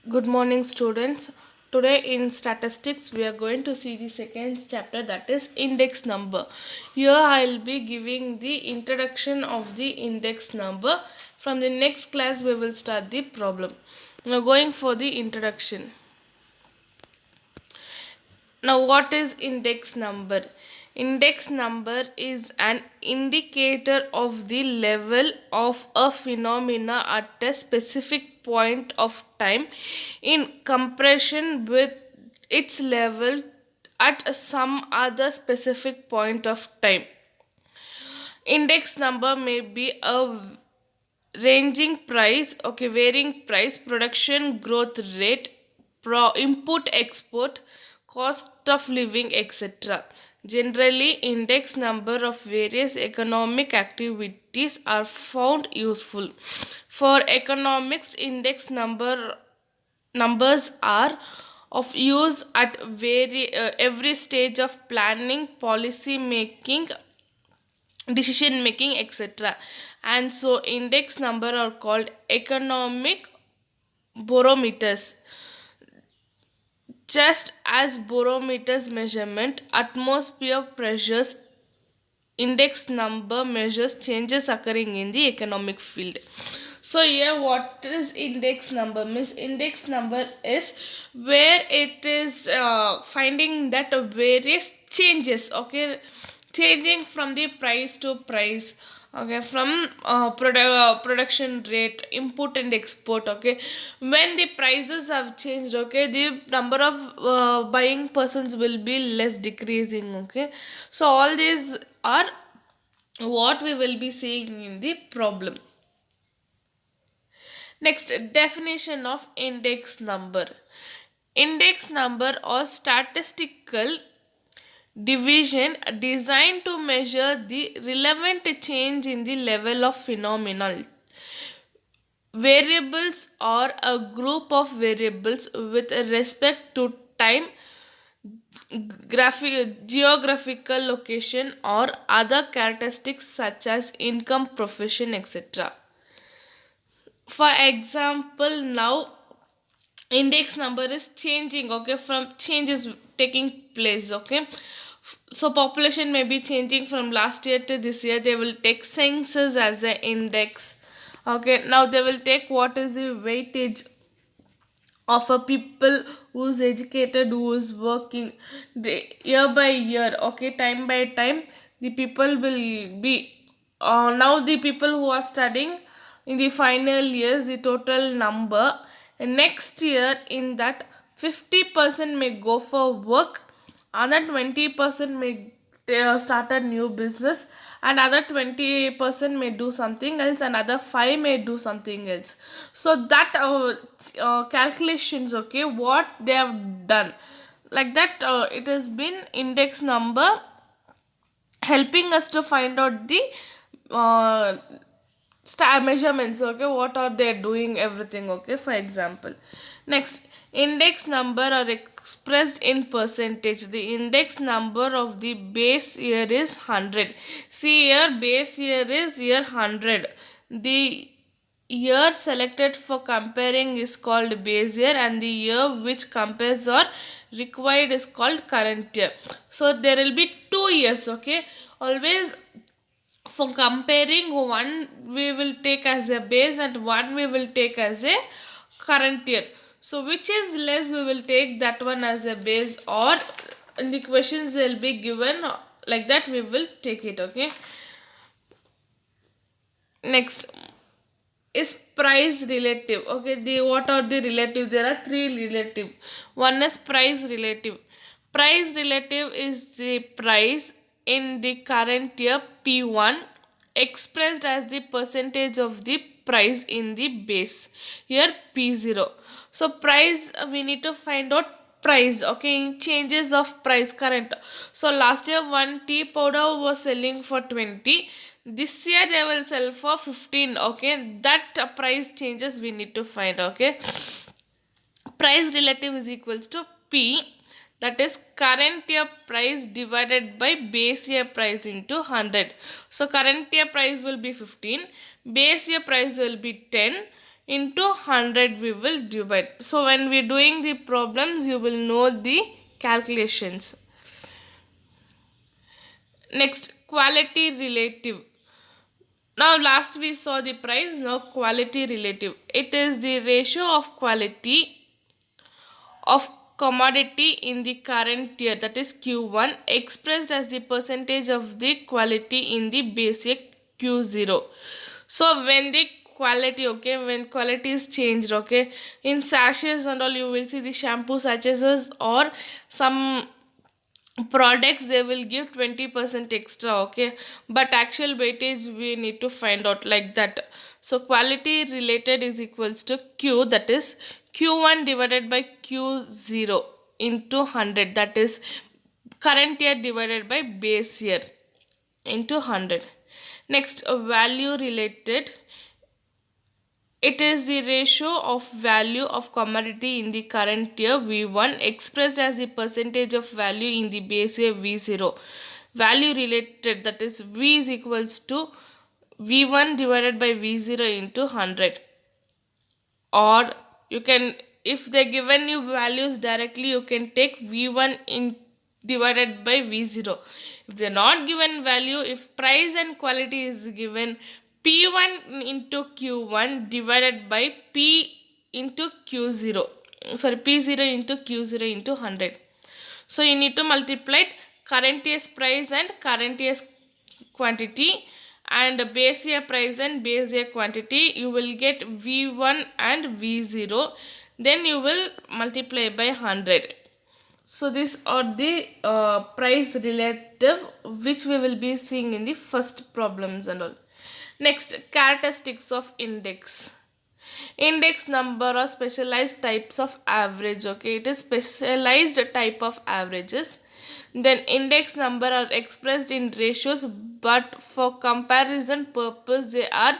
Good morning, students. Today in statistics, we are going to see the second chapter, that is index number. Here, I'll be giving the introduction of the index number. From the next class, we will start the problem. Now, going for the introduction. Now, what is index number? Index number is an indicator of the level of a phenomena at a specific point of time in comparison with its level at some other specific point of time. Index number may be a ranging price, okay, varying price, production growth rate, input export, cost of living, etc. Generally, index number of various economic activities are found useful. For economics, index numbers are of use at every stage of planning, policy making, decision making, etc. And so index number are called economic barometers. Just as barometers measurement atmosphere pressures, index number measures changes occurring in the economic field. So here, what is index number? Means index number is where it is finding that various changes, okay, changing from the price to price, okay, from production rate, input and export, okay. When the prices have changed, okay, the number of buying persons will be less decreasing, okay. So all these are what we will be seeing in the problem. Next, definition of index number. Index number or statistical division designed to measure the relevant change in the level of phenomenal variables or a group of variables with respect to time, geographical location, or other characteristics such as income, profession, etc. For example, now index number is changing, okay, from changes taking place, okay. So population may be changing from last year to this year. They will take census as an index, okay. Now they will take what is the weightage of a people who's educated, who is working, year by year, okay, time by time. The people will be now the people who are studying in the final years, the total number, and next year in that 50% may go for work, other 20% may start a new business, and other 20% may do something else, and other 5 may do something else. So that calculations, okay, what they have done, like that, it has been index number helping us to find out the uh, measurements, okay, what are they doing, everything, okay. For example, next, index number are expressed in percentage. The index number of the base year is 100. See here, base year is year 100. The year selected for comparing is called base year, and the year which compares or required is called current year. So there will be 2 years, okay. Always for comparing, one we will take as a base and one we will take as a current year. So which is less, we will take that one as a base, or in the questions will be given like that, we will take it, okay. Next is price relative, okay. The what are the relative? There are three relative. One is price relative. Price relative is the price in the current year P1 expressed as the percentage of the price in the base year P0. So price, we need to find out price, okay, changes of price current. So last year one tea powder was selling for 20. This year they will sell for 15, okay. That price changes we need to find, okay. Price relative is equals to P, that is current year price divided by base year price into 100. So current year price will be 15, base year price will be 10, into 100 we will divide. So when we are doing the problems, you will know the calculations. Next, quality relative. Now last we saw the price, now quality relative. It is the ratio of quality of commodity in the current year, that is Q1, expressed as the percentage of the quality in the basic Q0. So when the quality, okay, when quality is changed, okay, in sachets and all, you will see the shampoo sachets or some products they will give 20% extra, okay, but actual weightage we need to find out like that. So quality related is equals to Q, that is Q1 divided by Q0 into 100, that is current year divided by base year into 100. Next, a value related. It is the ratio of value of commodity in the current year V1 expressed as the percentage of value in the base year V0. Value related, that is V is equals to V1 divided by V0 into 100. Or you can, if they given you values directly, you can take V1 in divided by V0. If they are not given value, if price and quality is given, P1 into Q1 divided by P into Q0. Sorry, P0 into Q0 into 100. So you need to multiply current year's price and current year's quantity and base year price and base year quantity. You will get V1 and V0, then you will multiply by 100. So these are the price relative which we will be seeing in the first problems and all. Next, characteristics of index. Index number or specialized types of average, okay, it is specialized type of averages. Then index number are expressed in ratios, but for comparison purpose they are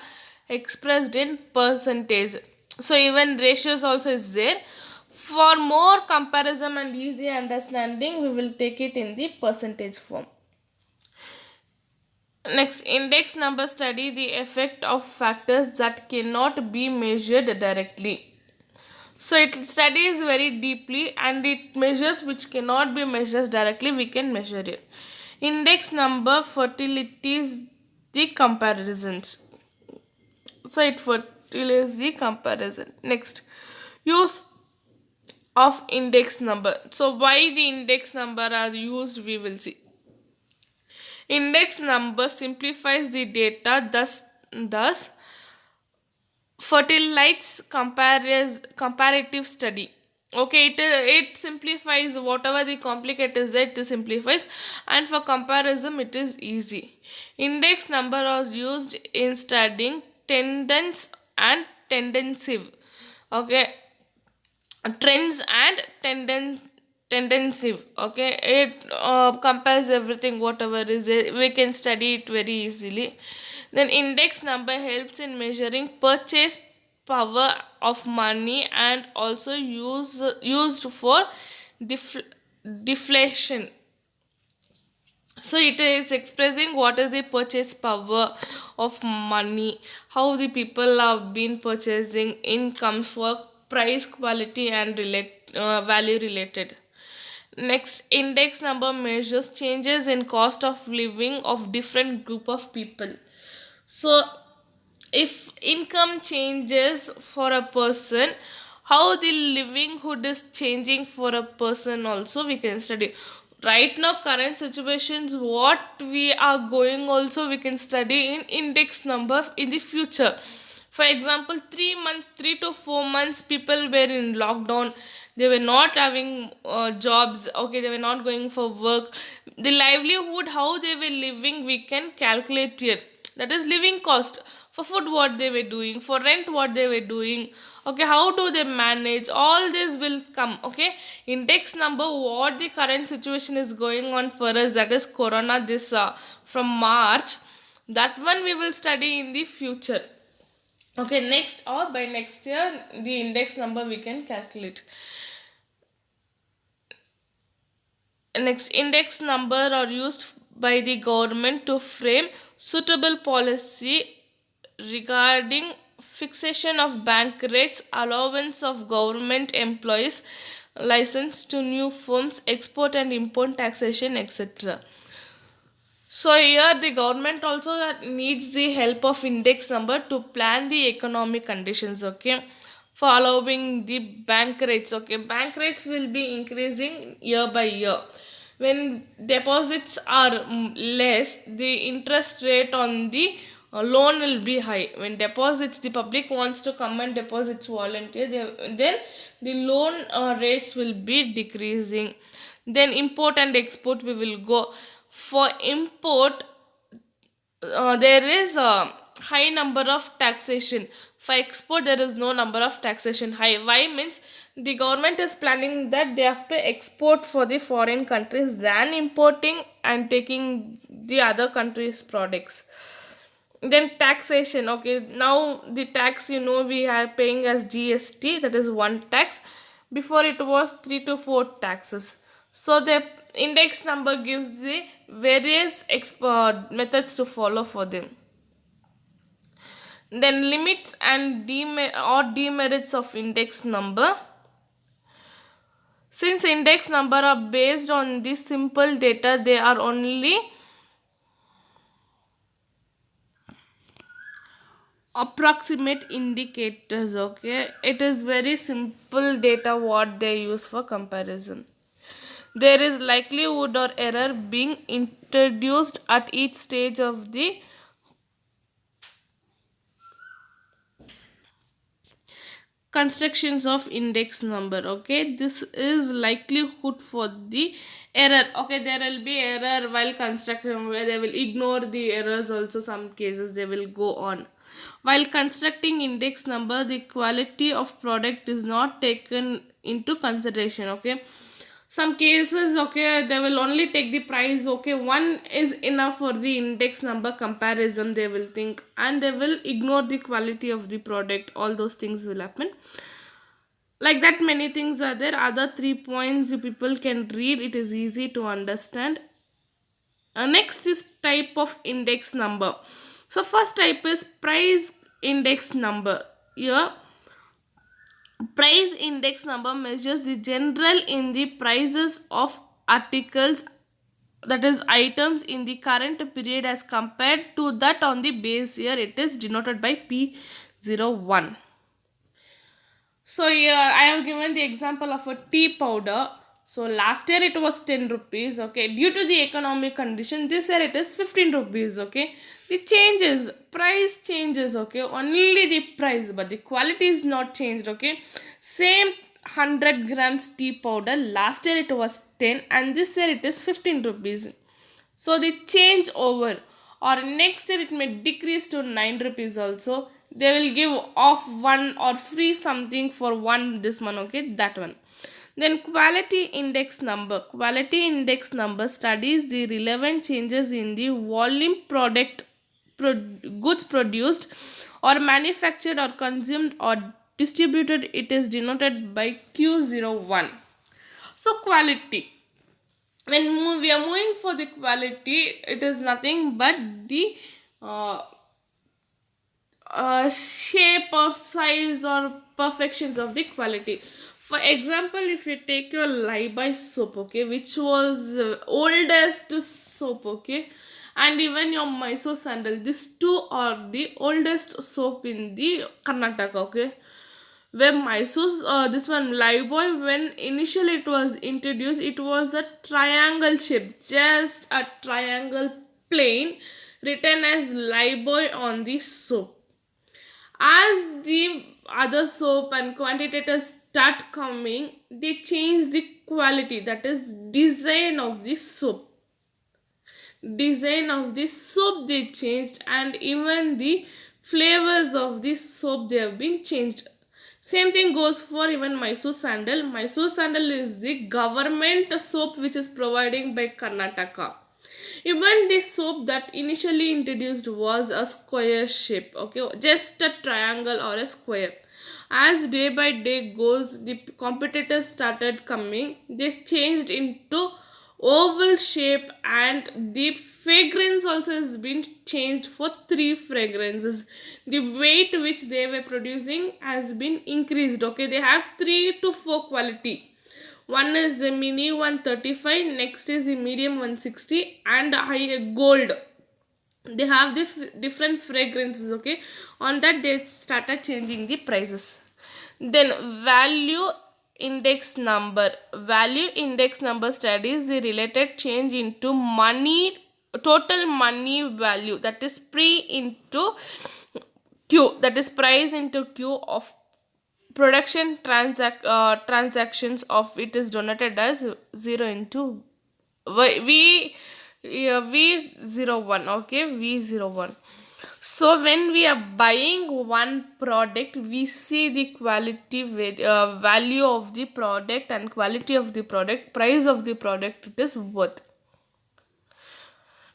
expressed in percentage. So even ratios also is there. For more comparison and easy understanding, we will take it in the percentage form. Next, index number study the effect of factors that cannot be measured directly. So it studies very deeply and it measures which cannot be measured directly, we can measure it. Index number fertilities the comparisons. So it fertilizes the comparison. Next, use of index number. So why the index number are used, we will see. Index number simplifies the data, thus fertilites comparative study. Okay, it simplifies whatever the complicated is, it simplifies, and for comparison it is easy. Index number are used in studying tendons and tendency. Okay, trends and tendency. Okay, it compares everything whatever is it, we can study it very easily. Then index number helps in measuring purchase power of money and also used for deflation. So it is expressing what is the purchase power of money, how the people have been purchasing incomes for price, quality and value related. Next, index number measures changes in cost of living of different group of people. So if income changes for a person, how the livelihood is changing for a person also we can study. Right now current situations what we are going also we can study in index number in the future. For example, 3 months, 3 to 4 months people were in lockdown, they were not having jobs, okay, they were not going for work. The livelihood how they were living we can calculate here, that is living cost. For food what they were doing, for rent what they were doing, okay, how do they manage, all this will come. Okay, index number what the current situation is going on for us, that is corona, this from March, that one we will study in the future. Okay, next or by next year the index number we can calculate. Next, index number are used by the government to frame suitable policy regarding fixation of bank rates, allowance of government employees, license to new firms, export and import taxation, etc. So here the government also needs the help of index number to plan the economic conditions, okay, for allowing the bank rates. Okay, bank rates will be increasing year by year. When deposits are less, the interest rate on the loan will be high. When deposits, the public wants to come and deposits volunteer, then the loan rates will be decreasing. Then import and export we will go. For import, there is a high number of taxation. For export, there is no number of taxation high. Why means the government is planning that they have to export for the foreign countries than importing and taking the other countries products. Then taxation, okay, now the tax, we are paying as GST, that is one tax. Before it was 3 to 4 taxes. So the index number gives the various methods to follow for them. Then limits and demerits of index number. Since index number are based on this simple data, they are only approximate indicators, okay. It is very simple data what they use for comparison. There is likelihood or error being introduced at each stage of the constructions of index number, okay. This is likelihood for the error, okay. There will be error while constructing, where they will ignore the errors also. Some cases they will go on. While constructing index number, the quality of product is not taken into consideration, okay. Some cases, okay, they will only take the price, okay. One is enough for the index number comparison, they will think, and they will ignore the quality of the product. All those things will happen. Like that, many things are there. Other 3 points you people can read, it is easy to understand. Next is type of index number. So first type is price index number. Here, price index number measures the general in the prices of articles, that is items, in the current period as compared to that on the base year. It is denoted by P01. So here I have given the example of a tea powder. So last year it was 10 rupees, okay. Due to the economic condition, this year it is 15 rupees, okay. The changes, price changes, okay. Only the price, but the quality is not changed, okay. Same 100 grams tea powder, last year it was 10 and this year it is 15 rupees. So the change over, or next year it may decrease to 9 rupees also. They will give off one or free something for one, this one, okay, that one. Then quality index number. Quality index number studies the relevant changes in the volume goods produced or manufactured or consumed or distributed. It is denoted by Q01. So quality, when we are moving for the quality, it is nothing but the uh, shape or size or perfections of the quality. For example, if you take your Lifebuoy soap, okay, which was oldest soap, okay, and even your Mysore sandal, these two are the oldest soap in the Karnataka, okay. Where Mysore, this one Lifebuoy, when initially it was introduced, it was a triangle shape, just a triangle plane, written as Lifebuoy on the soap. As the other soap and quantitators start coming, they change the quality, that is design of the soap. Design of the soap they changed, and even the flavors of the soap they have been changed. Same thing goes for even Mysore sandal. Mysore sandal is the government soap which is providing by Karnataka. Even the soap that initially introduced was a square shape, okay, just a triangle or a square. As day by day goes, the competitors started coming, they changed into oval shape, and the fragrance also has been changed for three fragrances. The weight which they were producing has been increased. Okay, they have 3 to 4 quality. One is the mini 135, next is the medium 160, and high gold. They have the different fragrances. Okay, on that they started changing the prices. Then value index number studies the related change into money, total money value, that is P into Q, that is price into Q of production transactions of it is donated as 0 into v v01. Okay, v01. So when we are buying one product, we see the quality value of the product and quality of the product, price of the product it is worth.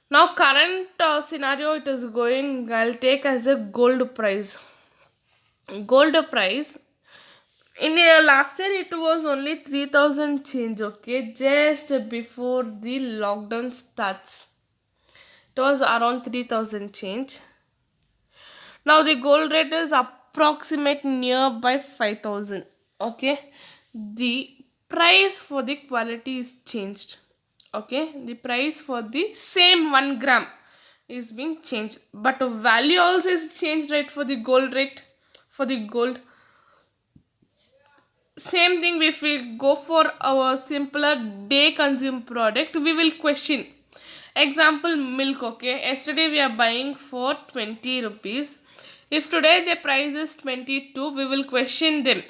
Now current scenario it is going, I'll take as a gold price. Gold price in last year it was only 3000 change. Okay, just before the lockdown starts it was around 3000 change. Now the gold rate is approximate nearby 5000. Okay, the price for the quality is changed. Okay, the price for the same 1 gram is being changed, but value also is changed, right? For the gold rate, for the gold, same thing. If we go for our simpler day consume product, we will question. Example, milk. Okay, yesterday we are buying for 20 rupees. If today the price is 22, we will question them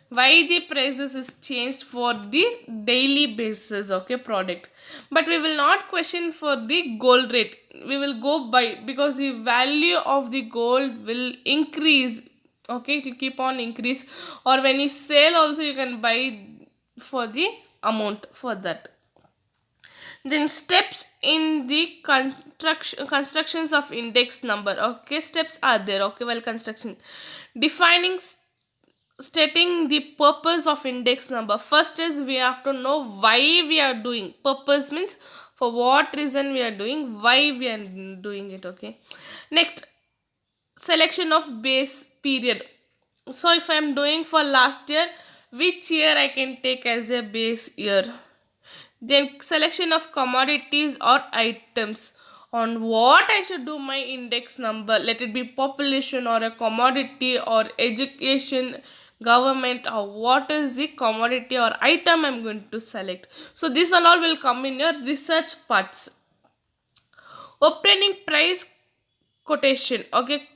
why the prices is changed for the daily basis. Okay, product, but we will not question for the gold rate. We will go by, because the value of the gold will increase. Okay, it will keep on increase, or when you sell also you can buy for the amount for that. Then steps in the constructions of index number. Okay, steps are there. Okay, while construction, defining, stating the purpose of index number. First is we have to know why we are doing. Purpose means for what reason we are doing, why we are doing it. Okay, next, selection of base period. So if I am doing for last year, which year I can take as a base year. Then selection of commodities or items, on what I should do my index number, let it be population or a commodity or education, government, or what is the commodity or item I'm going to select. So this and all will come in your research parts. Opening price quotation. Okay,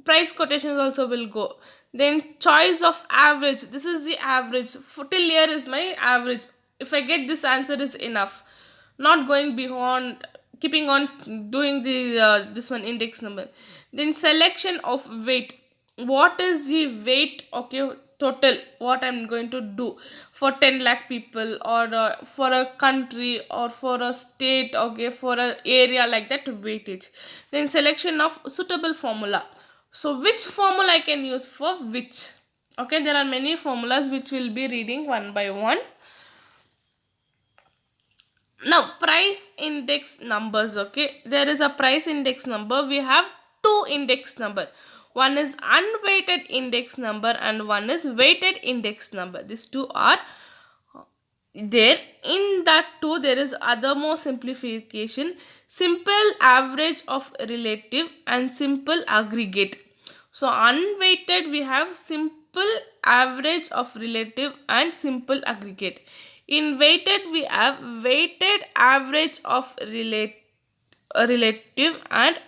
price quotations also will go. Then choice of average, this is the average for till year is my average. If I get this answer is enough, not going beyond, keeping on doing the this one index number. Then selection of weight, what is the weight. Okay, total what I'm going to do for 10 lakh people, or for a country, or for a state. Okay, for a area, like that weightage. Then selection of suitable formula, so which formula I can use for which. Okay, there are many formulas which we'll be reading one by one. Now price index numbers. Okay, there is a price index number. We have two index number. One is unweighted index number and one is weighted index number. These two are there. In that two there is other more simplification, simple average of relative and simple aggregate. So unweighted we have simple average of relative and simple aggregate. In weighted we have weighted average of relative and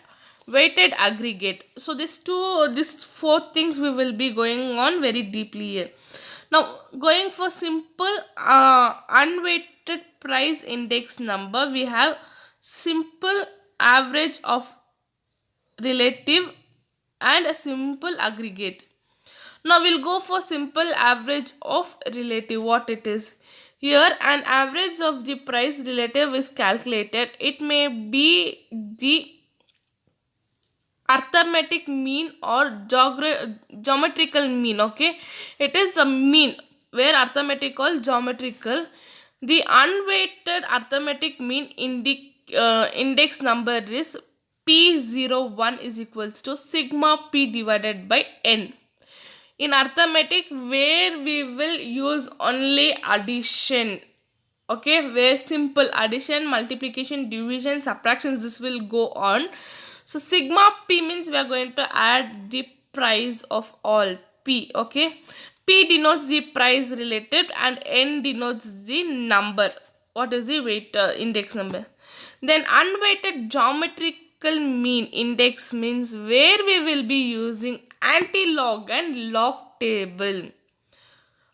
weighted aggregate. So these four things we will be going on very deeply here. Now going for simple unweighted price index number, we have simple average of relative and a simple aggregate. Now we'll go for simple average of relative. What it is? Here an average of the price relative is calculated. It may be the arithmetic mean or geometrical mean. Okay, it is a mean where arithmetic or geometrical. The unweighted arithmetic mean index number is P01 is equals to sigma P divided by n. In arithmetic, where we will use only addition, okay, where simple addition, multiplication, division, subtractions, this will go on. So sigma P means we are going to add the price of all P, okay. P denotes the price related and N denotes the number. What is the weight index number? Then unweighted geometrical mean index means where we will be using anti-log and log table.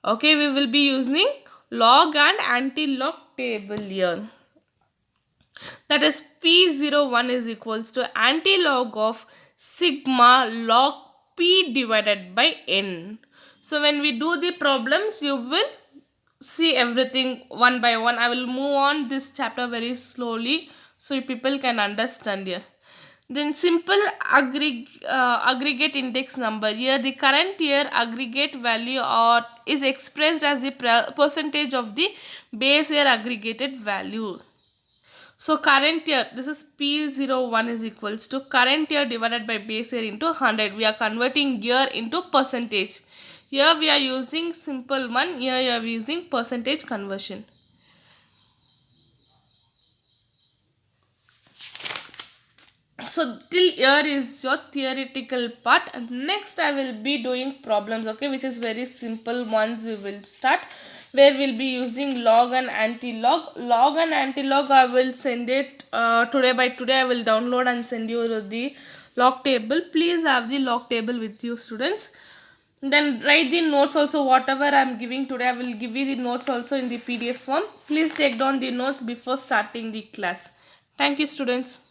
Okay, we will be using log and anti-log table here. That is P01 is equals to anti-log of sigma log P divided by N. So when we do the problems, you will see everything one by one. I will move on this chapter very slowly so people can understand here. Then simple aggregate index number. Here the current year aggregate value or is expressed as the percentage of the base year aggregated value. So current year, this is P01 is equals to current year divided by base year into 100. We are converting year into percentage. Here we are using simple one. Here we are using percentage conversion. So till here is your theoretical part. Next I will be doing problems, okay, which is very simple ones we will start, where we'll be using log and anti-log. Log and anti-log I will send it today. By today I will download and send you the log table. Please have the log table with you, students. Then write the notes also. Whatever I am giving today, I will give you the notes also in the PDF form. Please take down the notes before starting the class. Thank you, students.